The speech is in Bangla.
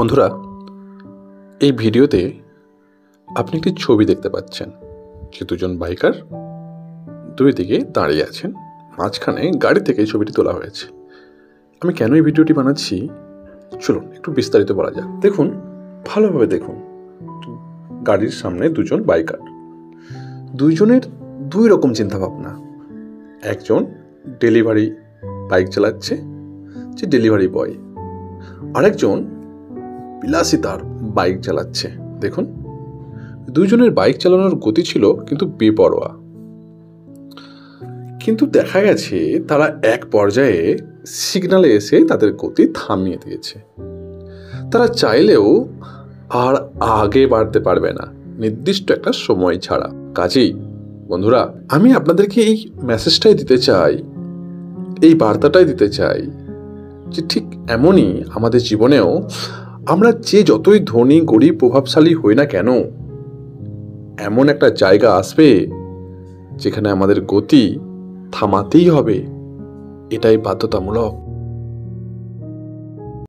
বন্ধুরা, এই ভিডিওতে আপনি একটি ছবি দেখতে পাচ্ছেন যে দুজন বাইকার দুই দিকে দাঁড়িয়ে আছেন, মাঝখানে গাড়ি থেকে এই ছবিটি তোলা হয়েছে। আমি কেন এই ভিডিওটি বানাচ্ছি চলুন একটু বিস্তারিত বলা যাক। দেখুন, ভালোভাবে দেখুন, গাড়ির সামনে দুজন বাইকার, দুইজনের দুই রকম চিন্তাভাবনা। একজন ডেলিভারি বাইক চালাচ্ছে, যে ডেলিভারি বয়, আরেকজন বিলাসিতার বাইক চালাচ্ছে। দেখুন, দুইজনের বাইক চালানোর গতি ছিল কিন্তু বেপরোয়া। কিন্তু দেখা গেছে তারা এক পর্যায়ে সিগন্যালে এসে তাদের গতি থামিয়ে দিয়েছে। তারা চাইলেও আর আগে বাড়তে পারবে না নির্দিষ্ট একটা সময় ছাড়া। কাজেই বন্ধুরা, আমি আপনাদেরকে এই মেসেজটাই দিতে চাই, এই বার্তাটাই দিতে চাই যে ঠিক এমনই আমাদের জীবনেও আমরা যে যতই ধনী, গরিব, প্রভাবশালী হই না কেন, এমন একটা জায়গা আসবে যেখানে আমাদের গতি থামাতেই হবে। এটাই বাধ্যতামূলক।